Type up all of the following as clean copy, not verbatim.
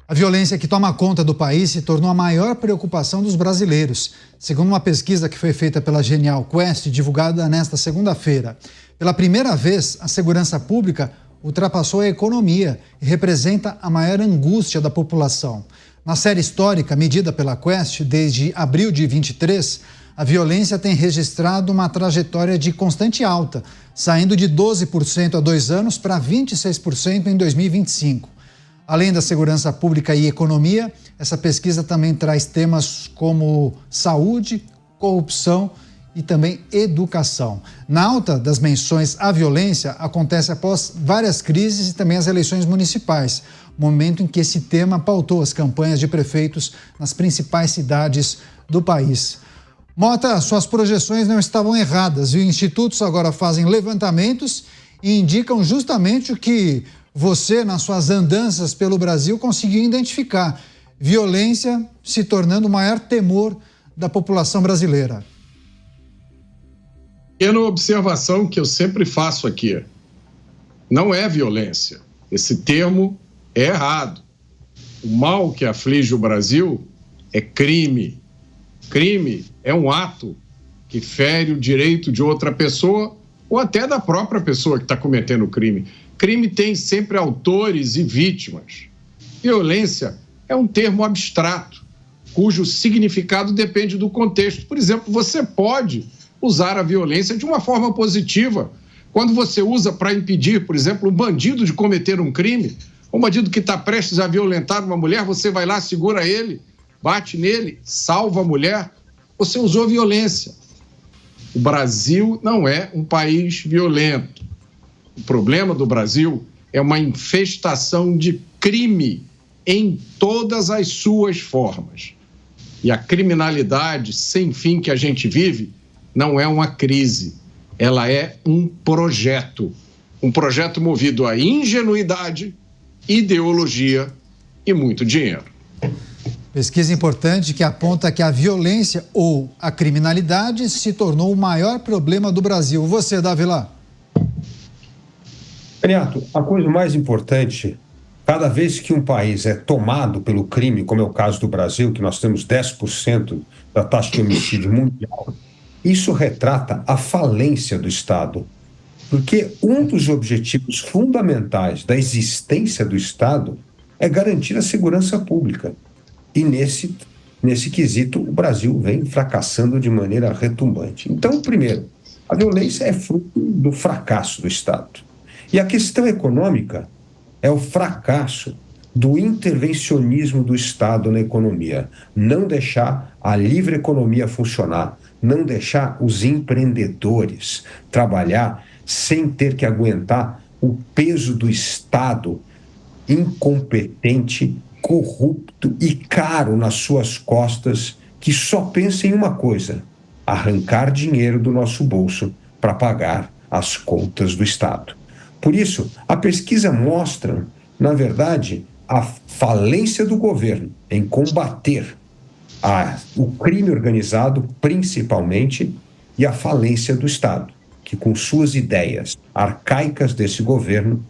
A violência que toma conta do país se tornou a maior preocupação dos brasileiros, segundo uma pesquisa que foi feita pela Genial Quest, divulgada nesta segunda-feira. Pela primeira vez, a segurança pública ultrapassou a economia e representa a maior angústia da população. Na série histórica medida pela Quest, desde abril de 23, a violência tem registrado uma trajetória de constante alta, saindo de 12% há 2 anos para 26% em 2025. Além da segurança pública e economia, essa pesquisa também traz temas como saúde, corrupção e também educação. Na alta das menções à violência acontece após várias crises e também as eleições municipais, momento em que esse tema pautou as campanhas de prefeitos nas principais cidades do país. Mota, suas projeções não estavam erradas e os institutos agora fazem levantamentos e indicam justamente o que você, nas suas andanças pelo Brasil, conseguiu identificar: violência se tornando o maior temor da população brasileira. Pequena observação que eu sempre faço aqui: não é violência. Esse termo é errado. O mal que aflige o Brasil é crime. Crime é um ato que fere o direito de outra pessoa ou até da própria pessoa que está cometendo o crime. Crime tem sempre autores e vítimas. Violência é um termo abstrato, cujo significado depende do contexto. Por exemplo, você pode usar a violência de uma forma positiva. Quando você usa para impedir, por exemplo, um bandido de cometer um crime, um bandido que está prestes a violentar uma mulher, você vai lá, segura ele, bate nele, salva a mulher, você usou violência. O Brasil não é um país violento. O problema do Brasil é uma infestação de crime em todas as suas formas. E a criminalidade sem fim que a gente vive não é uma crise, ela é um projeto movido a ingenuidade, ideologia e muito dinheiro. Pesquisa importante que aponta que a violência ou a criminalidade se tornou o maior problema do Brasil. Você, Davila? Renato, a coisa mais importante, cada vez que um país é tomado pelo crime, como é o caso do Brasil, que nós temos 10% da taxa de homicídio mundial, isso retrata a falência do Estado. Porque um dos objetivos fundamentais da existência do Estado é garantir a segurança pública. E nesse quesito, o Brasil vem fracassando de maneira retumbante. Então, primeiro, a violência é fruto do fracasso do Estado. E a questão econômica é o fracasso do intervencionismo do Estado na economia. Não deixar a livre economia funcionar, não deixar os empreendedores trabalhar sem ter que aguentar o peso do Estado incompetente, corrupto e caro nas suas costas, que só pensa em uma coisa: arrancar dinheiro do nosso bolso para pagar as contas do Estado. Por isso, a pesquisa mostra, na verdade, a falência do governo em combater o crime organizado, principalmente, e a falência do Estado, que com suas ideias arcaicas desse governo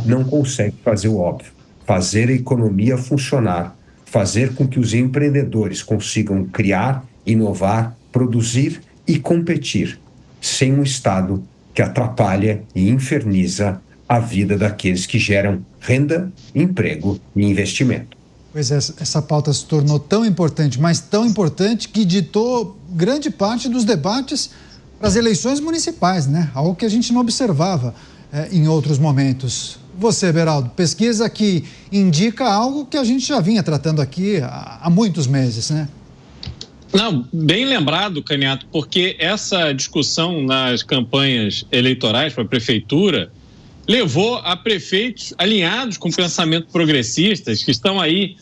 não consegue fazer o óbvio, fazer a economia funcionar, fazer com que os empreendedores consigam criar, inovar, produzir e competir, sem um Estado que atrapalha e inferniza a vida daqueles que geram renda, emprego e investimento. Pois é, essa pauta se tornou tão importante, mas tão importante que ditou grande parte dos debates para as eleições municipais, né? Algo que a gente não observava em outros momentos. Você, Beraldo, pesquisa que indica algo que a gente já vinha tratando aqui há muitos meses, né? Não, bem lembrado, Caniato, porque essa discussão nas campanhas eleitorais para a prefeitura levou a prefeitos alinhados com o pensamento progressistas, que estão aí,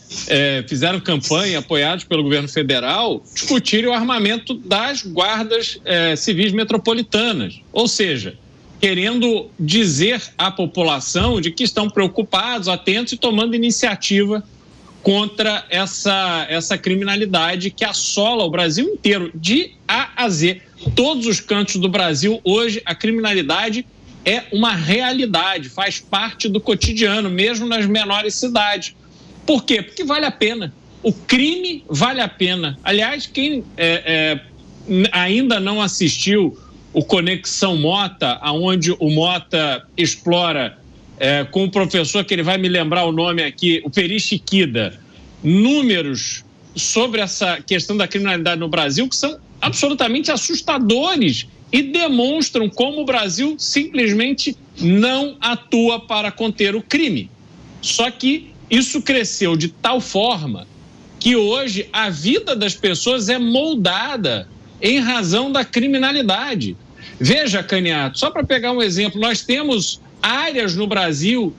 fizeram campanha apoiados pelo governo federal, discutirem o armamento das guardas civis metropolitanas. Ou seja, querendo dizer à população de que estão preocupados, atentos e tomando iniciativa contra essa criminalidade que assola o Brasil inteiro, de A a Z. Todos os cantos do Brasil, hoje, a criminalidade é uma realidade, faz parte do cotidiano, mesmo nas menores cidades. Por quê? Porque vale a pena. O crime vale a pena. Aliás, quem ainda não assistiu o Conexão Mota, onde o Mota explora com o professor, que ele vai me lembrar o nome aqui, o Peri Chiquida, números sobre essa questão da criminalidade no Brasil que são absolutamente assustadores e demonstram como o Brasil simplesmente não atua para conter o crime. Só que isso cresceu de tal forma que hoje a vida das pessoas é moldada em razão da criminalidade. Veja, Caniato, só para pegar um exemplo, nós temos áreas no Brasil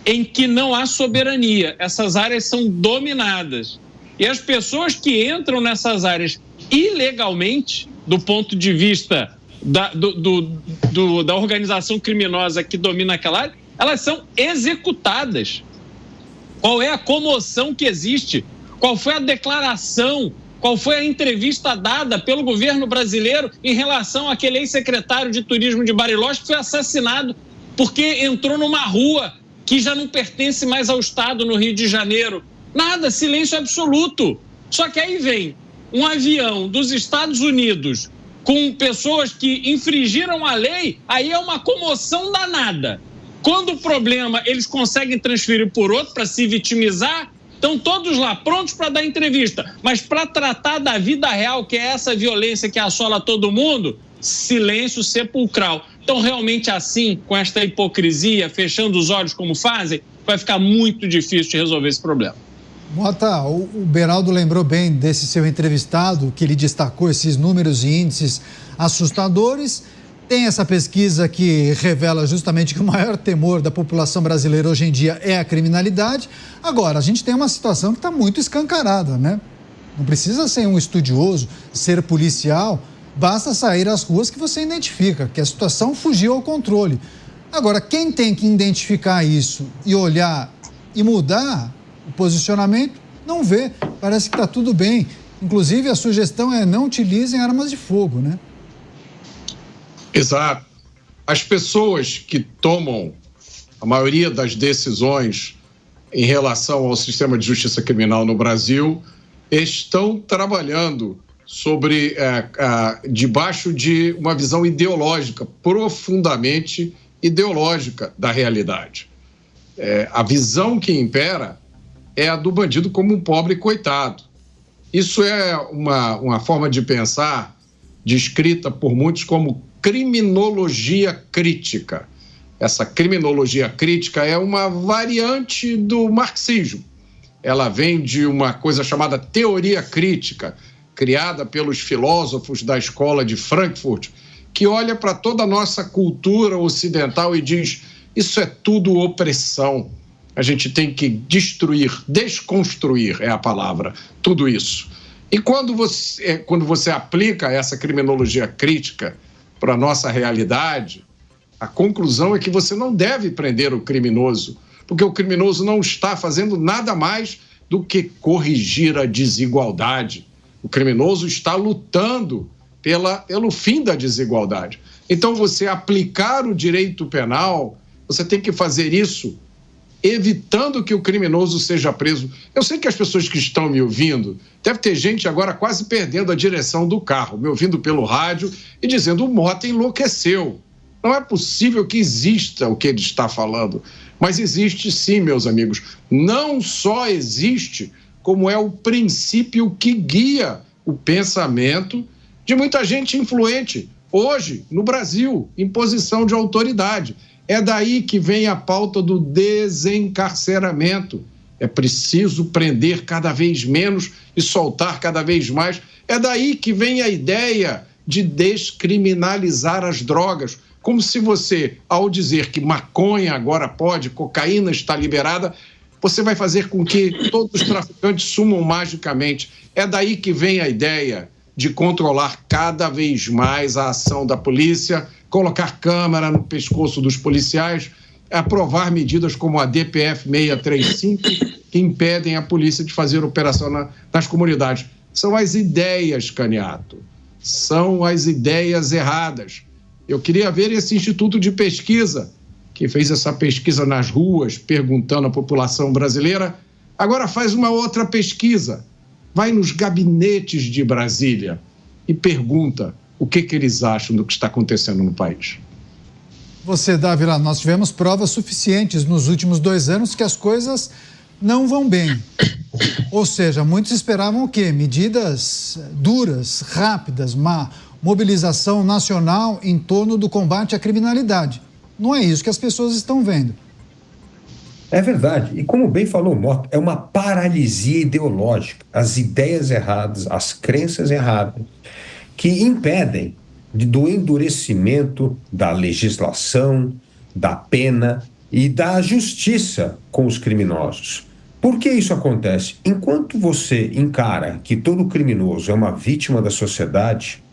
em que não há soberania. Essas áreas são dominadas. E as pessoas que entram nessas áreas ilegalmente, do ponto de vista da organização criminosa que domina aquela área, elas são executadas. Qual é a comoção que existe? Qual foi a declaração? Qual foi a entrevista dada pelo governo brasileiro em relação àquele ex-secretário de turismo de Bariloche que foi assassinado porque entrou numa rua que já não pertence mais ao Estado no Rio de Janeiro? Nada, silêncio absoluto. Só que aí vem um avião dos Estados Unidos com pessoas que infringiram a lei, aí é uma comoção danada. Quando o problema eles conseguem transferir por outro para se vitimizar, estão todos lá prontos para dar entrevista. Mas para tratar da vida real, que é essa violência que assola todo mundo, silêncio sepulcral. Então, realmente assim, com esta hipocrisia, fechando os olhos como fazem, vai ficar muito difícil de resolver esse problema. Mota, o Beraldo lembrou bem desse seu entrevistado, que ele destacou esses números e índices assustadores. Tem essa pesquisa que revela justamente que o maior temor da população brasileira hoje em dia é a criminalidade. Agora, a gente tem uma situação que está muito escancarada, né? Não precisa ser um estudioso, ser policial, basta sair às ruas que você identifica que a situação fugiu ao controle. Agora, quem tem que identificar isso e olhar e mudar o posicionamento, não vê. Parece que está tudo bem. Inclusive, a sugestão é não utilizem armas de fogo, né? Exato. As pessoas que tomam a maioria das decisões em relação ao sistema de justiça criminal no Brasil estão trabalhando debaixo de uma visão ideológica, profundamente ideológica da realidade. A visão que impera é a do bandido como um pobre coitado. Isso é uma forma de pensar descrita por muitos como criminologia crítica. Essa criminologia crítica é uma variante do marxismo. Ela vem de uma coisa chamada teoria crítica, criada pelos filósofos da escola de Frankfurt, que olha para toda a nossa cultura ocidental e diz: isso é tudo opressão. A gente tem que destruir, desconstruir é a palavra, tudo isso. E quando você aplica essa criminologia crítica para a nossa realidade, a conclusão é que você não deve prender o criminoso, porque o criminoso não está fazendo nada mais do que corrigir a desigualdade. O criminoso está lutando pelo fim da desigualdade. Então, você aplicar o direito penal, você tem que fazer isso evitando que o criminoso seja preso. Eu sei que as pessoas que estão me ouvindo, deve ter gente agora quase perdendo a direção do carro, me ouvindo pelo rádio e dizendo: o Mota enlouqueceu. Não é possível que exista o que ele está falando. Mas existe sim, meus amigos. Não só existe, como é o princípio que guia o pensamento de muita gente influente hoje no Brasil, em posição de autoridade. É daí que vem a pauta do desencarceramento. É preciso prender cada vez menos e soltar cada vez mais. É daí que vem a ideia de descriminalizar as drogas. Como se você, ao dizer que maconha agora pode, cocaína está liberada, você vai fazer com que todos os traficantes sumam magicamente. É daí que vem a ideia de controlar cada vez mais a ação da polícia, colocar câmera no pescoço dos policiais, aprovar medidas como a DPF 635, que impedem a polícia de fazer operação nas comunidades. São as ideias, Caniato. São as ideias erradas. Eu queria ver esse instituto de pesquisa, que fez essa pesquisa nas ruas, perguntando à população brasileira Agora faz uma outra pesquisa. Vai nos gabinetes de Brasília e pergunta o que eles acham do que está acontecendo no país. Você, Dávila, nós tivemos provas suficientes nos últimos 2 anos que as coisas não vão bem. Ou seja, muitos esperavam o quê? Medidas duras, rápidas, uma mobilização nacional em torno do combate à criminalidade. Não é isso que as pessoas estão vendo. É verdade. E como bem falou o Mota, é uma paralisia ideológica. As ideias erradas, as crenças erradas, que impedem do endurecimento da legislação, da pena e da justiça com os criminosos. Por que isso acontece? Enquanto você encara que todo criminoso é uma vítima da sociedade,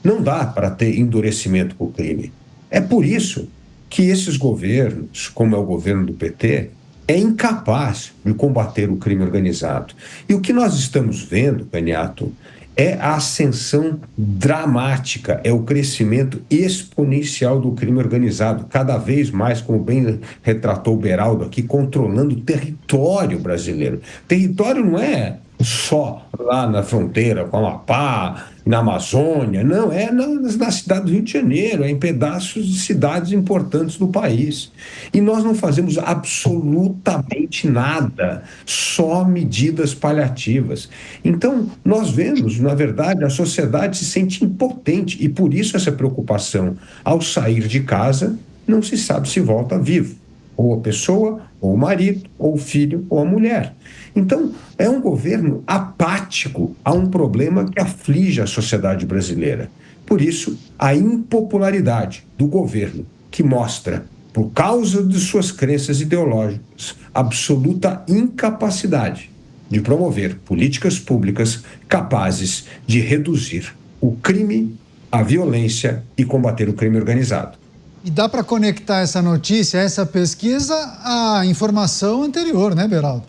não dá para ter endurecimento com o crime. É por isso que esses governos, como é o governo do PT, é incapaz de combater o crime organizado. E o que nós estamos vendo, Caniato, é a ascensão dramática, é o crescimento exponencial do crime organizado, cada vez mais, como bem retratou o Beraldo aqui, controlando o território brasileiro. Território não é só lá na fronteira com a Amapá, na Amazônia, não, é na cidade do Rio de Janeiro, é em pedaços de cidades importantes do país. E nós não fazemos absolutamente nada, só medidas paliativas. Então, nós vemos, na verdade, a sociedade se sente impotente e por isso essa preocupação. Ao sair de casa, não se sabe se volta vivo. Ou a pessoa, ou o marido, ou o filho, ou a mulher. Então, é um governo apático a um problema que aflige a sociedade brasileira. Por isso, a impopularidade do governo, que mostra, por causa de suas crenças ideológicas, absoluta incapacidade de promover políticas públicas capazes de reduzir o crime, a violência e combater o crime organizado. E dá para conectar essa notícia, essa pesquisa, à informação anterior, né, Beraldo?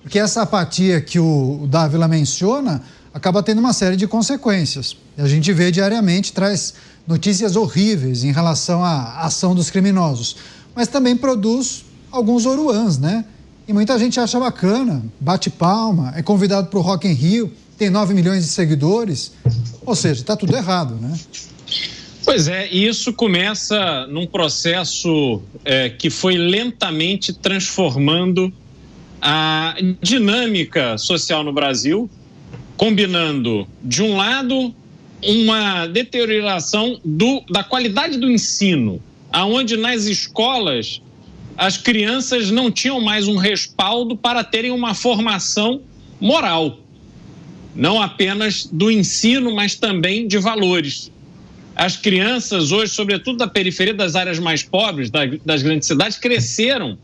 Porque essa apatia que o Dávila menciona acaba tendo uma série de consequências. A gente vê diariamente, traz notícias horríveis em relação à ação dos criminosos. Mas também produz alguns oruãs, né? E muita gente acha bacana, bate palma, é convidado para o Rock in Rio, tem 9 milhões de seguidores. Ou seja, está tudo errado, né? Pois é, e isso começa num processo que foi lentamente transformando a dinâmica social no Brasil, combinando, de um lado, uma deterioração da qualidade do ensino, aonde nas escolas as crianças não tinham mais um respaldo para terem uma formação moral, não apenas do ensino, mas também de valores. As crianças hoje, sobretudo da periferia, das áreas mais pobres, das grandes cidades, cresceram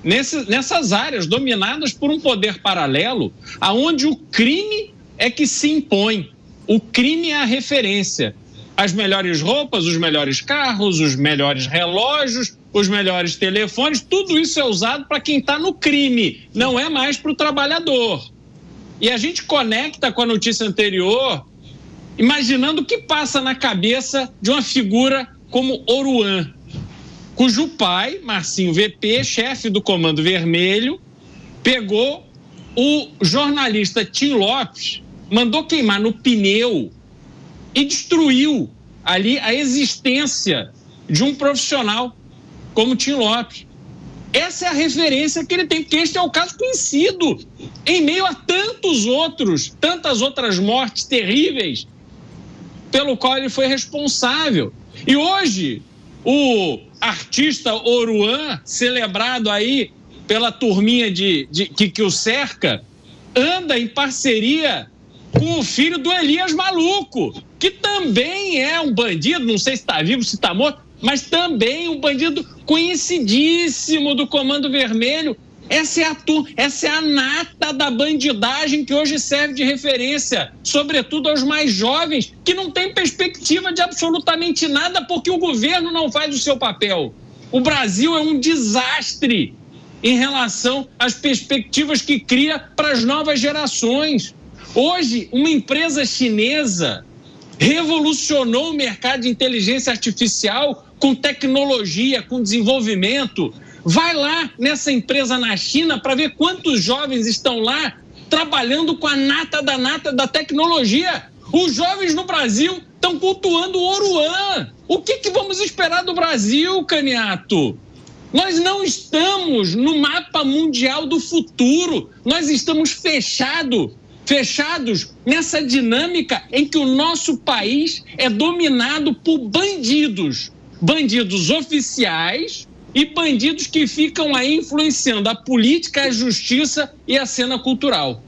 nessas áreas dominadas por um poder paralelo, aonde o crime é que se impõe. O crime é a referência. As melhores roupas, os melhores carros, os melhores relógios, os melhores telefones, tudo isso é usado para quem está no crime, não é mais para o trabalhador. E a gente conecta com a notícia anterior, imaginando o que passa na cabeça de uma figura como Oruan, cujo pai, Marcinho VP, chefe do Comando Vermelho, pegou o jornalista Tim Lopes, mandou queimar no pneu e destruiu ali a existência de um profissional como Tim Lopes. Essa é a referência que ele tem, porque este é o caso conhecido, em meio a tantas outras mortes terríveis pelo qual ele foi responsável. E hoje, o artista Oruan, celebrado aí pela turminha que o cerca, anda em parceria com o filho do Elias Maluco, que também é um bandido, não sei se está vivo, se está morto, mas também um bandido conhecidíssimo do Comando Vermelho. Essa é a nata da bandidagem que hoje serve de referência, sobretudo aos mais jovens, que não têm perspectiva de absolutamente nada porque o governo não faz o seu papel. O Brasil é um desastre em relação às perspectivas que cria para as novas gerações. Hoje, uma empresa chinesa revolucionou o mercado de inteligência artificial com tecnologia, com desenvolvimento, Vai lá nessa empresa na China para ver quantos jovens estão lá trabalhando com a nata da tecnologia. Os jovens no Brasil estão cultuando o Oruan. O que vamos esperar do Brasil, Caniato? Nós não estamos no mapa mundial do futuro. Nós estamos fechados nessa dinâmica em que o nosso país é dominado por bandidos oficiais e bandidos que ficam aí influenciando a política, a justiça e a cena cultural.